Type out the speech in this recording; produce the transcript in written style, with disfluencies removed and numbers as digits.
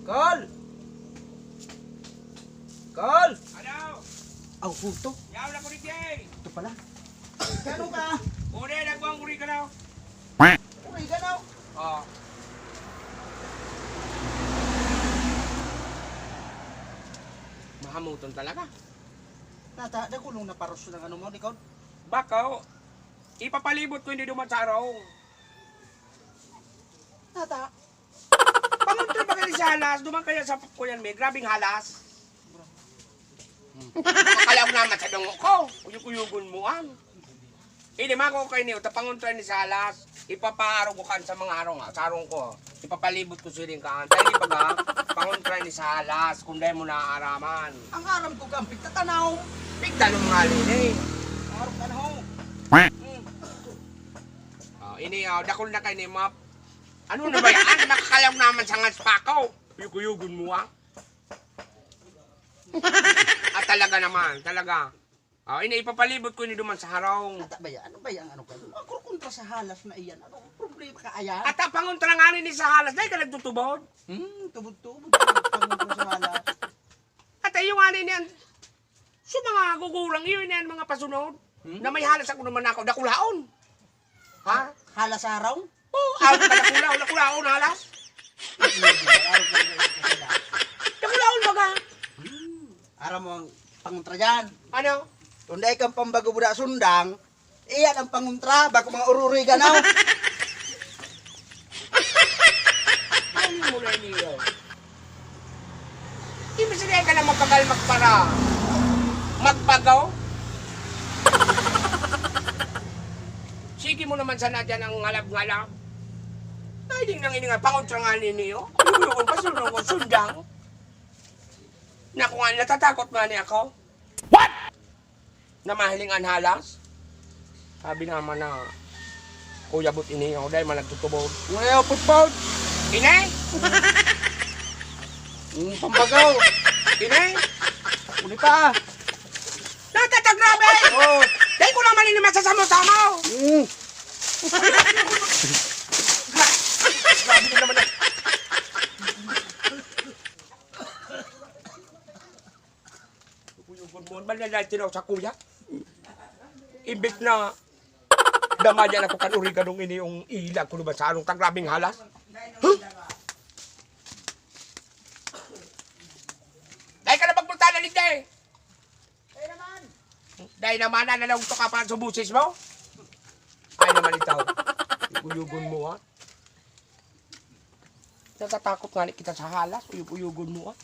Kol! Kol! Ano? Aw, puto. Yaw na kulit yan. Ito pala. Gano'n ka? Uri, nagbuang uri ka na. Uy, gano'n. Oo. Mahamuton talaga. Nata, da kulong na paros ng ano mo, ikaw. Bakaw, ipapalibot ko hindi duman sa araw. Nata. Panguntra ba kayo sa halas? Duman kaya sa kuyan may grabing halas. Akala ko naman sa dungo ko. Uyug-uyugon mo ang. Hindi man ko kayo niyo, tapanguntra ni sa halas. Ipapaharong ko kan sa mga harong ha. Sa harong ko. Ipapalibot ko siling kaan. Tayo ni baga, panguntra ni sa halas. Kung dahil mo naaaraman. Ang aram ko kang pigtatanaw. Pigtanong nga rin eh. Aram ka na ho. Ini, dakol na kayo ni Map. Ano na ba yan? Nakakalaw naman sa ngas pakaw. Uyug-uyugon mo ah. At talaga naman, talaga. Ini ipapalibot ko ni duman sa harong. Nata ba yan? Ano ba yan? Ano ka? Ako kontra sa halas na iyan. Ano problema ka ayan? At ang panguntra nga ni sa halas, dahil ka nagtutubod. Tubod-tubod. Panguntra sa halas. At yung nga niyan, so mga gugulang yun yan, mga pasunod. Na may halas ako naman ako, dakulaon. Ha? Halas araw? Oo, dakulaon halas. Dakulaon baga. Aram mo ang panguntra dyan. Ano? Tunday kang pambago budak sundang, iyan ang panguntra, bako mga ururi ganaw. Ano mo na niyo? Ibig sabihin ka na mapagalmak para magpagaw? Sige mo naman sana dyan ang ngalab-ngalab. Ay, di nang ininga, pangontra nga ninyo. Yung pasunod ko, sundang. Naku nga, natatakot nga niya ako. What? Na mahiling anhalas. Sabi naman na, Kuya But ini ako dahil malagtutubod. Ngayon, putpod. Inay! Pambagaw. Inay! Uli pa. Natatagrabe! Oh. Dahil ko naman ini masasamo-samo! Grabe din naman na. Yung malalatin ako sa kuya. Imbit na damadyan ako kanuri ganong ini yung ilag ko naman sa anong tagrabing halas. Huh? Dahil ka na pagpunta na ligday! Dahil naman na lang ito ka pa sa busis mo? Ay naman ito. Uyugon mo ha. Natatakot nga kita sa halas. Uyugon mo ha.